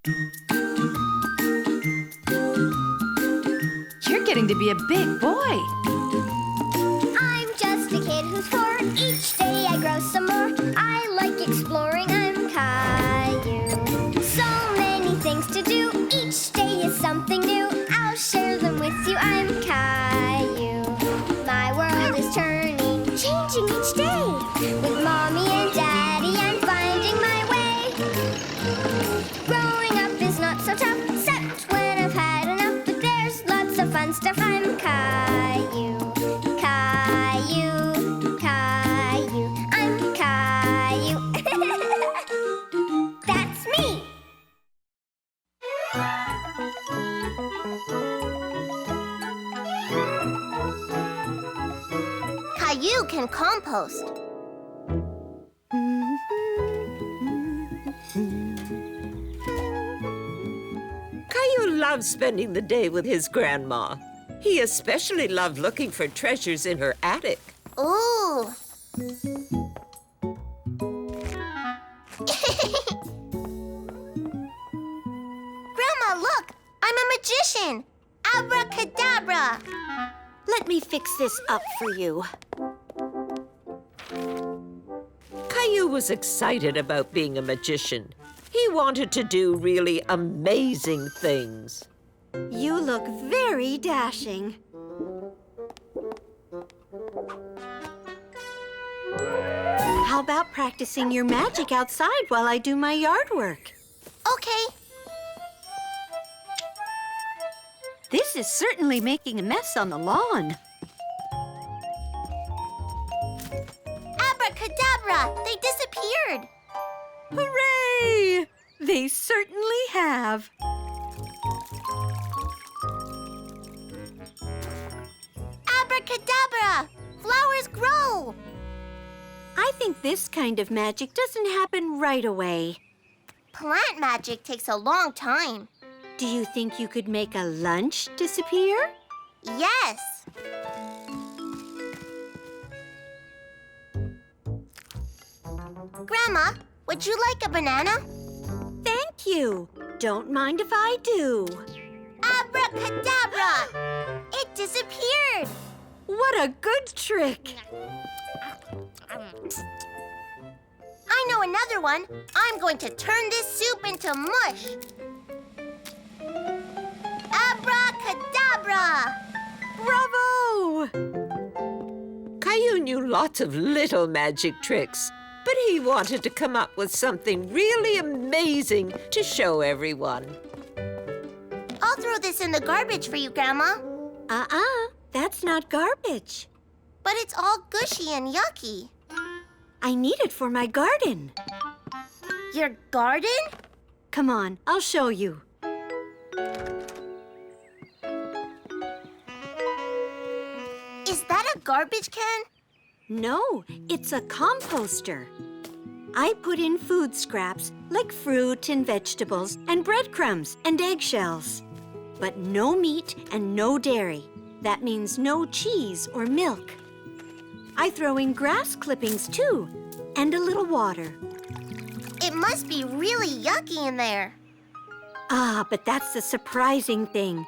You're getting to be a big boy. I'm just a kid who's 4. Each day I grow some more. I like exploring. I'm Caillou. So many things to do. Each day is something new. I'll share them with you. I'm Caillou. My world is turning, changing each day. With Mommy and Daddy, I'm finding my way. Growing up is not so tough, except when I've had enough. But there's lots of fun stuff. I'm Caillou. Caillou, Caillou, I'm Caillou. That's me. Caillou can compost. Caillou loves spending the day with his grandma. He especially loved looking for treasures in her attic. Ooh. Grandma, look! I'm a magician! Abracadabra! Let me fix this up for you. Caillou was excited about being a magician. He wanted to do really amazing things. You look very dashing. How about practicing your magic outside while I do my yard work? Okay. This is certainly making a mess on the lawn. Abracadabra! They disappeared! Hooray! They certainly have. Abracadabra! Flowers grow! I think this kind of magic doesn't happen right away. Plant magic takes a long time. Do you think you could make a lunch disappear? Yes. Grandma, would you like a banana? Thank you. Don't mind if I do. Abracadabra! It disappeared! What a good trick! I know another one. I'm going to turn this soup into mush. Abracadabra! Bravo! Caillou knew lots of little magic tricks, but he wanted to come up with something really amazing to show everyone. I'll throw this in the garbage for you, Grandma. That's not garbage. But it's all gushy and yucky. I need it for my garden. Your garden? Come on, I'll show you. Is that a garbage can? No, it's a composter. I put in food scraps like fruit and vegetables and breadcrumbs and eggshells. But no meat and no dairy. That means no cheese or milk. I throw in grass clippings too, and a little water. It must be really yucky in there. But that's the surprising thing.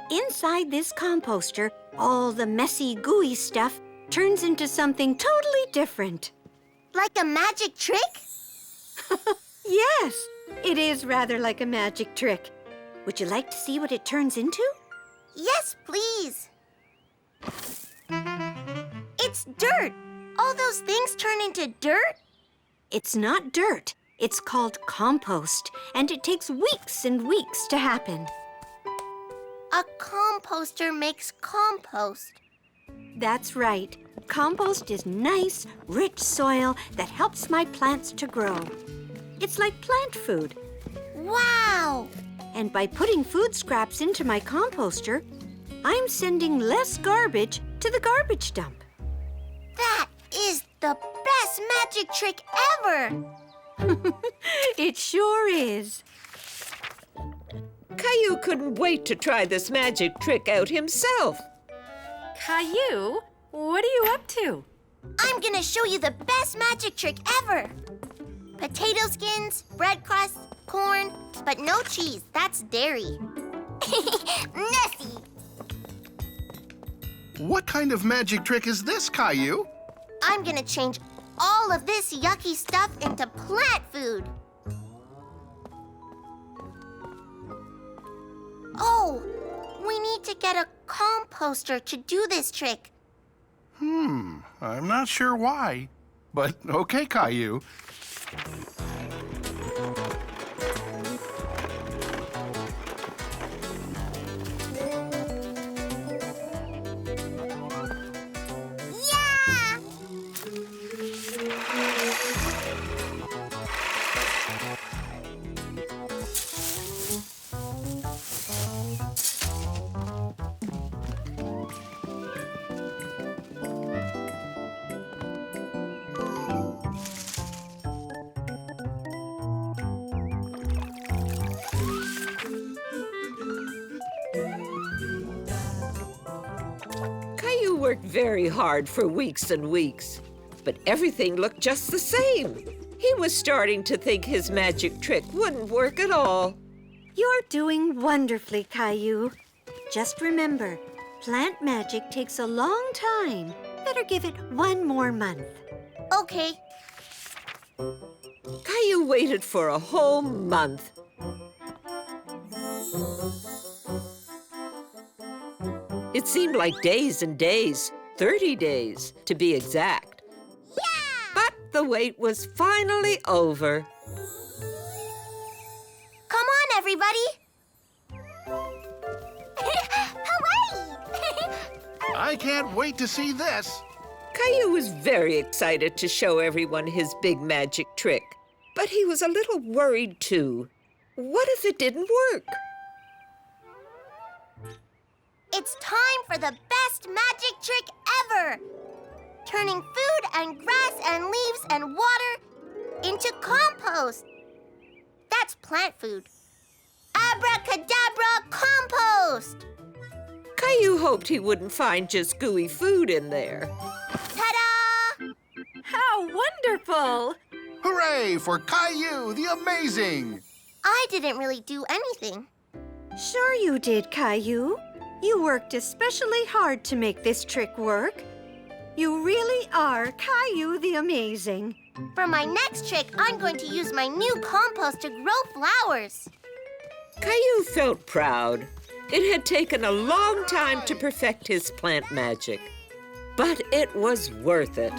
Inside this composter, all the messy, gooey stuff turns into something totally different. Like a magic trick? Yes, it is rather like a magic trick. Would you like to see what it turns into? Yes, please. It's dirt. All those things turn into dirt? It's not dirt. It's called compost, and it takes weeks and weeks to happen. A composter makes compost. That's right. Compost is nice, rich soil that helps my plants to grow. It's like plant food. Wow! And by putting food scraps into my composter, I'm sending less garbage to the garbage dump. That is the best magic trick ever! It sure is. Caillou couldn't wait to try this magic trick out himself. Caillou, what are you up to? I'm gonna show you the best magic trick ever. Potato skins, bread crusts, corn, but no cheese. That's dairy. Nessie! What kind of magic trick is this, Caillou? I'm gonna change all of this yucky stuff into plant food. Oh, we need to get a composter to do this trick. I'm not sure why, but okay, Caillou. Yeah! Caillou worked very hard for weeks and weeks, but everything looked just the same. He was starting to think his magic trick wouldn't work at all. You're doing wonderfully, Caillou. Just remember, plant magic takes a long time. Better give it one more month. Okay. Caillou waited for a whole month. It seemed like days and days, 30 days to be exact. Yeah! But the wait was finally over. Come on, everybody! Hooray! I can't wait to see this. Caillou was very excited to show everyone his big magic trick, but he was a little worried too. What if it didn't work? It's time for the best magic trick ever! Turning food and grass and leaves and water into compost. That's plant food. Abracadabra compost! Caillou hoped he wouldn't find just gooey food in there. Ta-da! How wonderful! Hooray for Caillou, the amazing! I didn't really do anything. Sure you did, Caillou. You worked especially hard to make this trick work. You really are Caillou the Amazing. For my next trick, I'm going to use my new compost to grow flowers. Caillou felt proud. It had taken a long time to perfect his plant magic, but it was worth it.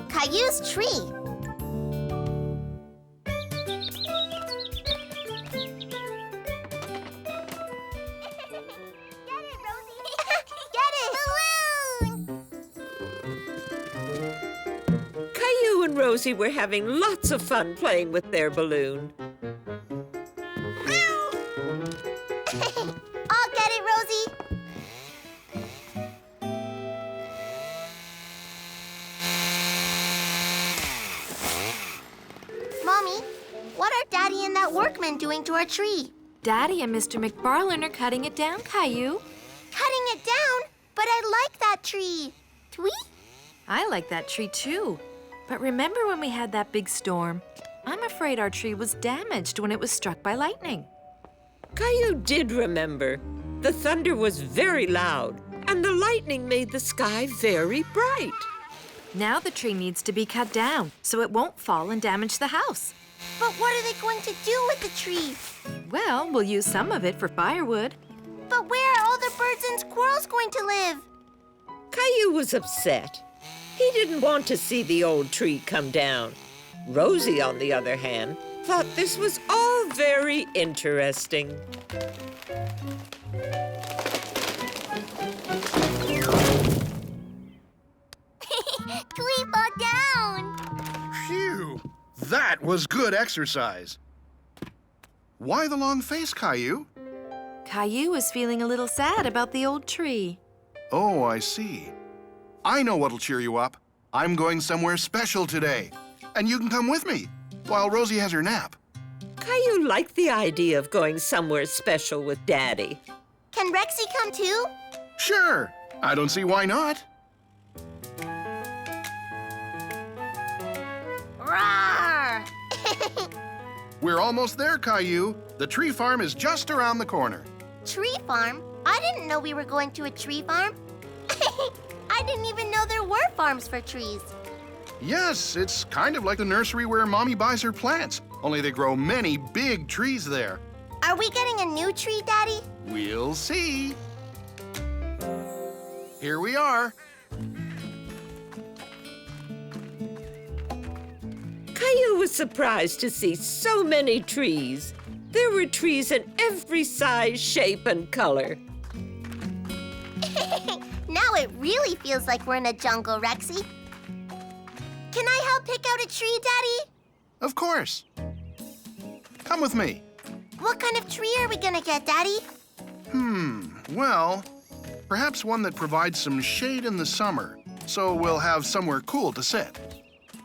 Caillou's tree. Get it, Rosie! Get it! Balloon! Caillou and Rosie were having lots of fun playing with their balloon. I'll get it, Rosie. Mommy, what are Daddy and that workman doing to our tree? Daddy and Mr. McFarlane are cutting it down, Caillou. Cutting it down? But I like that tree. Tweet? I like that tree too. But remember when we had that big storm? I'm afraid our tree was damaged when it was struck by lightning. Caillou did remember. The thunder was very loud, and the lightning made the sky very bright. Now the tree needs to be cut down so it won't fall and damage the house. But what are they going to do with the tree? Well, we'll use some of it for firewood. But where are all the birds and squirrels going to live? Caillou was upset. He didn't want to see the old tree come down. Rosie, on the other hand, thought this was all very interesting. Tweet fall down! Phew! That was good exercise. Why the long face, Caillou? Caillou is feeling a little sad about the old tree. Oh, I see. I know what'll cheer you up. I'm going somewhere special today. And you can come with me while Rosie has her nap. Caillou liked the idea of going somewhere special with Daddy. Can Can Rexy come too? Sure, I don't see why not. Roar! We're almost there, Caillou. The tree farm is just around the corner. Tree farm? I didn't know we were going to a tree farm. I didn't even know there were farms for trees. Yes, it's kind of like the nursery where Mommy buys her plants, only they grow many big trees there. Are we getting a new tree, Daddy? We'll see. Here we are. Caillou was surprised to see so many trees. There were trees in every size, shape, and color. Now it really feels like we're in a jungle, Rexy. Can I help pick out a tree, Daddy? Of course. Come with me. What kind of tree are we gonna get, Daddy? Well, perhaps one that provides some shade in the summer, so we'll have somewhere cool to sit.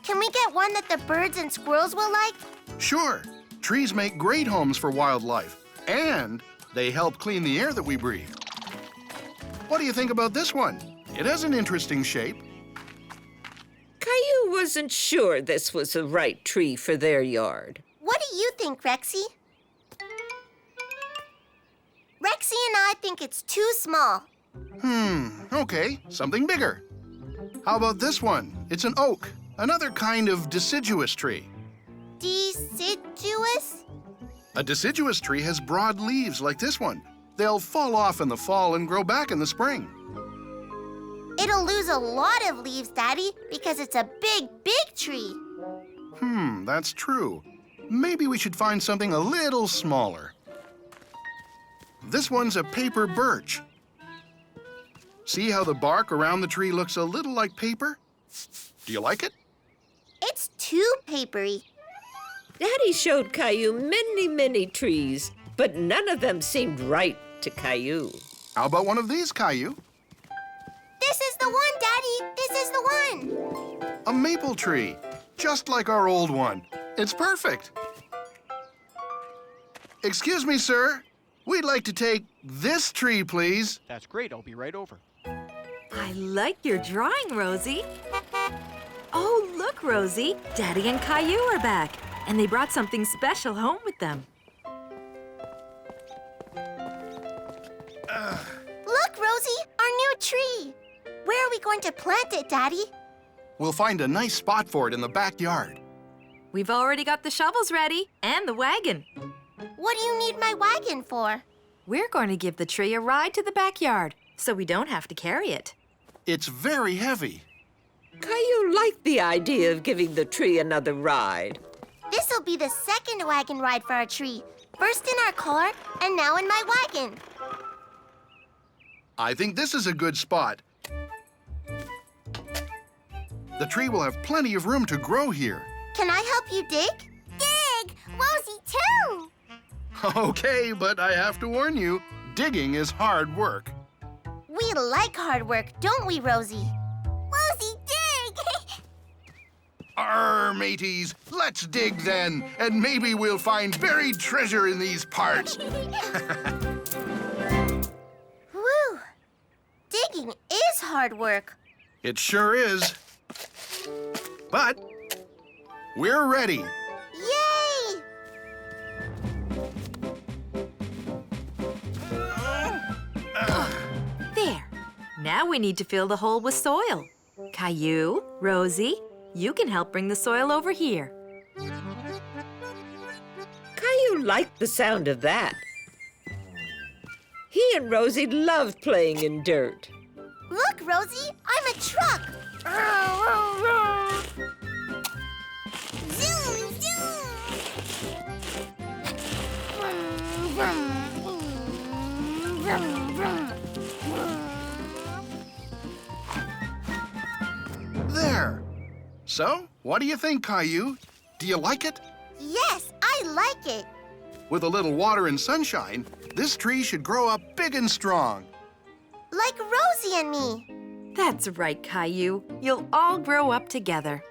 Can we get one that the birds and squirrels will like? Sure, trees make great homes for wildlife, and they help clean the air that we breathe. What do you think about this one? It has an interesting shape. Caillou wasn't sure this was the right tree for their yard. What do you think, Rexy? Rexy and I think it's too small. Okay, something bigger. How about this one? It's an oak, another kind of deciduous tree. Deciduous? A deciduous tree has broad leaves like this one. They'll fall off in the fall and grow back in the spring. It'll lose a lot of leaves, Daddy, because it's a big, big tree. That's true. Maybe we should find something a little smaller. This one's a paper birch. See how the bark around the tree looks a little like paper? Do you like it? It's too papery. Daddy showed Caillou many trees, but none of them seemed right to Caillou. How about one of these, Caillou? This is the one, Daddy. This is the one. A maple tree, just like our old one. It's perfect. Excuse me, sir. We'd like to take this tree, please. That's great. I'll be right over. I like your drawing, Rosie. Oh, look, Rosie. Daddy and Caillou are back, and they brought something special home with them. Look, Rosie, our new tree. Where are we going to plant it, Daddy? We'll find a nice spot for it in the backyard. We've already got the shovels ready and the wagon. What do you need my wagon for? We're going to give the tree a ride to the backyard, so we don't have to carry it. It's very heavy. Caillou liked the idea of giving the tree another ride. This'll be the second wagon ride for our tree. First in our car, and now in my wagon. I think this is a good spot. The tree will have plenty of room to grow here. Can I help you dig? Dig! Rosie, too! Okay, but I have to warn you, digging is hard work. We like hard work, don't we, Rosie? Rosie, dig! Arr, mateys, let's dig then, and maybe we'll find buried treasure in these parts. Whew! Digging is hard work. It sure is. But we're ready. Yay! There. Now we need to fill the hole with soil. Caillou, Rosie, you can help bring the soil over here. Caillou liked the sound of that. He and Rosie loved playing in dirt. Look, Rosie, I'm a truck. Zoom, There. So, what do you think, Caillou? Do you like it? Yes, I like it. With a little water and sunshine, this tree should grow up big and strong. Like Rosie and me. That's right, Caillou. You'll all grow up together.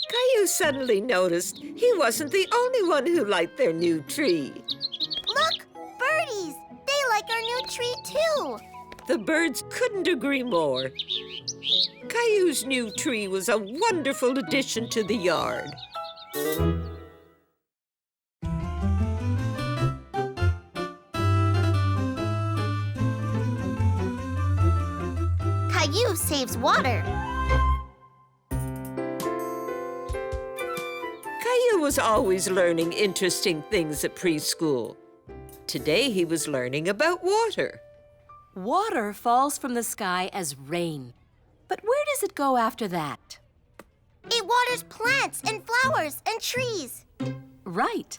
Caillou suddenly noticed he wasn't the only one who liked their new tree. Look, birdies. They like our new a tree, too. The birds couldn't agree more. Caillou's new tree was a wonderful addition to the yard. Caillou saves water. Caillou was always learning interesting things at preschool. Today he was learning about water. Water falls from the sky as rain. But where does it go after that? It waters plants and flowers and trees. Right.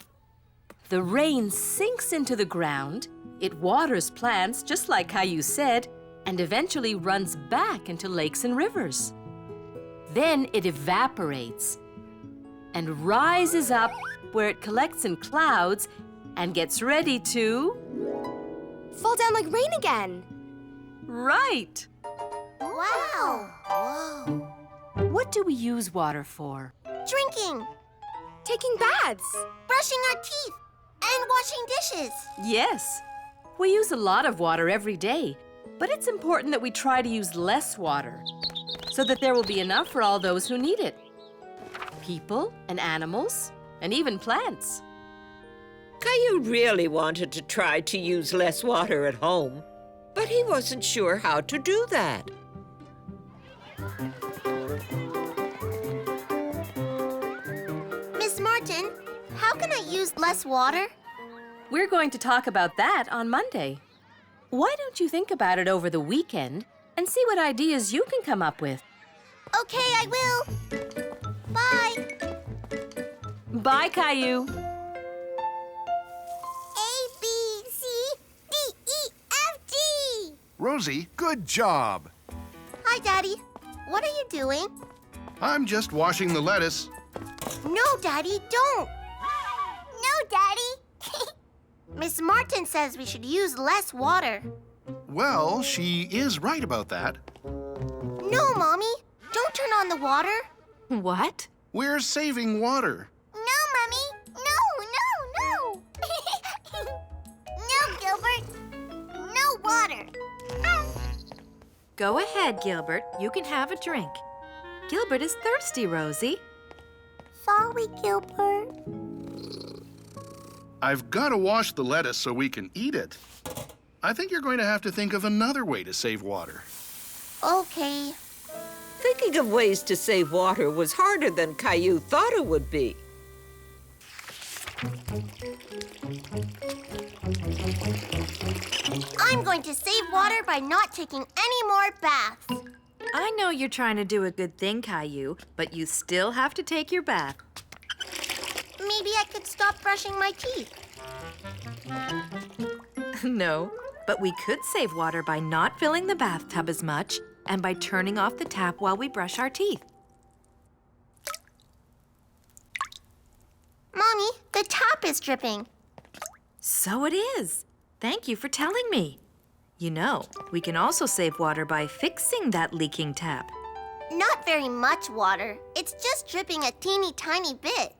The rain sinks into the ground, it waters plants, just like Caillou said, and eventually runs back into lakes and rivers. Then it evaporates and rises up where it collects in clouds and gets ready to... Fall down like rain again. Right! Wow. Whoa. What do we use water for? Drinking. Taking baths. Brushing our teeth. And washing dishes. Yes. We use a lot of water every day, but it's important that we try to use less water so that there will be enough for all those who need it. People and animals and even plants. Caillou really wanted to try to use less water at home, but he wasn't sure how to do that. Miss Martin, how can I use less water? We're going to talk about that on Monday. Why don't you think about it over the weekend and see what ideas you can come up with? Okay, I will. Bye. Bye, Caillou. A, B, C, D, E, F, G. Rosie, good job. Hi, Daddy. What are you doing? I'm just washing the lettuce. No, Daddy, don't. No, Daddy. Miss Martin says we should use less water. Well, she is right about that. No, Mommy. Don't turn on the water. What? We're saving water. No, Mommy. No, no, no. No, Gilbert. No water. Go ahead, Gilbert. You can have a drink. Gilbert is thirsty, Rosie. Sorry, Gilbert. I've got to wash the lettuce so we can eat it. I think you're going to have to think of another way to save water. Okay. Thinking of ways to save water was harder than Caillou thought it would be. I'm going to save water by not taking any more baths. I know you're trying to do a good thing, Caillou, but you still have to take your bath. Maybe I could stop brushing my teeth. No, but we could save water by not filling the bathtub as much and by turning off the tap while we brush our teeth. Mommy, the tap is dripping. So it is. Thank you for telling me. You know, we can also save water by fixing that leaking tap. Not very much water. It's just dripping a teeny tiny bit.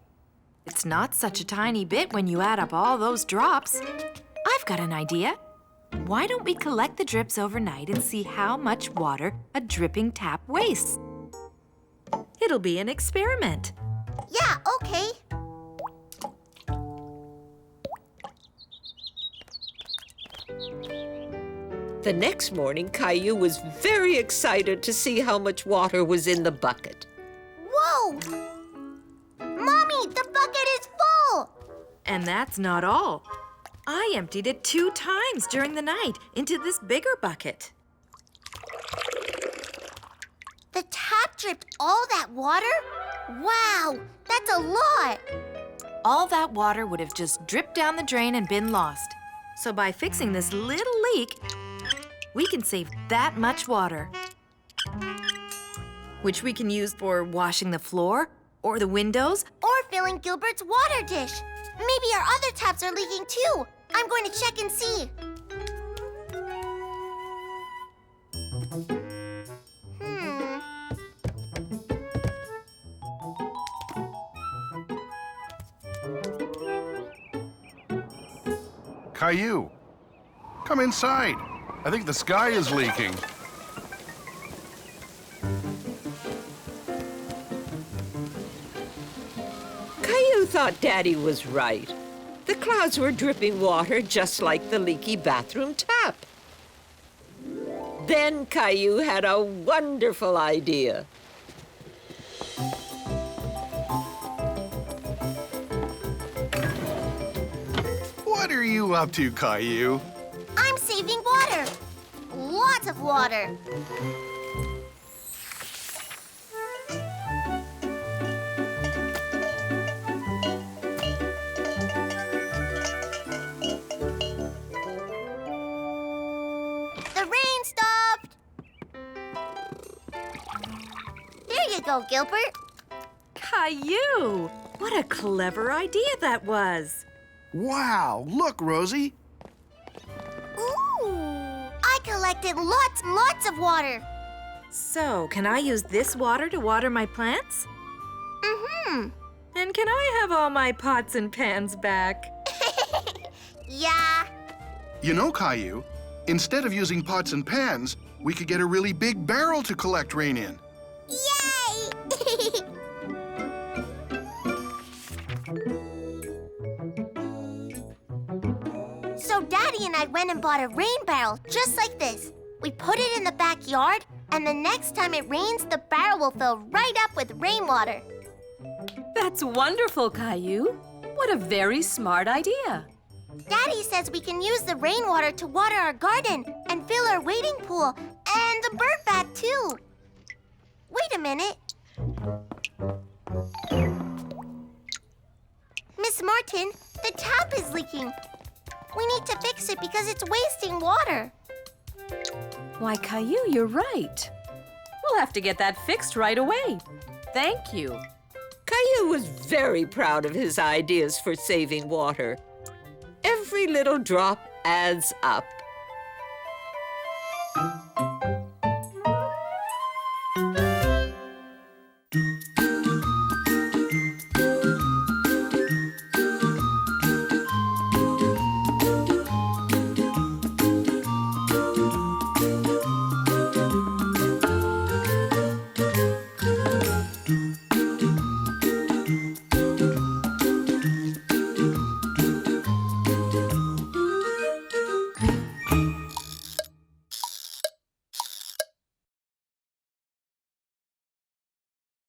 It's not such a tiny bit when you add up all those drops. I've got an idea. Why don't we collect the drips overnight and see how much water a dripping tap wastes? It'll be an experiment. Yeah, okay. The next morning, Caillou was very excited to see how much water was in the bucket. Whoa! Mommy, the bucket is full! And that's not all. I emptied it 2 times during the night into this bigger bucket. The tap dripped all that water? Wow, that's a lot! All that water would have just dripped down the drain and been lost. So by fixing this little leak, we can save that much water, which we can use for washing the floor or the windows. Or filling Gilbert's water dish. Maybe our other taps are leaking too. I'm going to check and see. Caillou, Come inside. I think the sky is leaking. Caillou thought Daddy was right. The clouds were dripping water just like the leaky bathroom tap. Then Caillou had a wonderful idea. What are you up to, Caillou? I'm saving water. Lots of water. The rain stopped. There you go, Gilbert. Caillou! What a clever idea that was. Wow, look, Rosie. Ooh! I collected lots and lots of water. So, can I use this water to water my plants? Mm-hmm. And can I have all my pots and pans back? Yeah. You know, Caillou, instead of using pots and pans, we could get a really big barrel to collect rain in. Yay! So Daddy and I went and bought a rain barrel just like this. We put it in the backyard, and the next time it rains, the barrel will fill right up with rainwater. That's wonderful, Caillou. What a very smart idea. Daddy says we can use the rainwater to water our garden and fill our wading pool and the bird bath too. Wait a minute. Miss Martin, the tap is leaking. We need to fix it because it's wasting water. Why, Caillou, you're right. We'll have to get that fixed right away. Thank you. Caillou was very proud of his ideas for saving water. Every little drop adds up.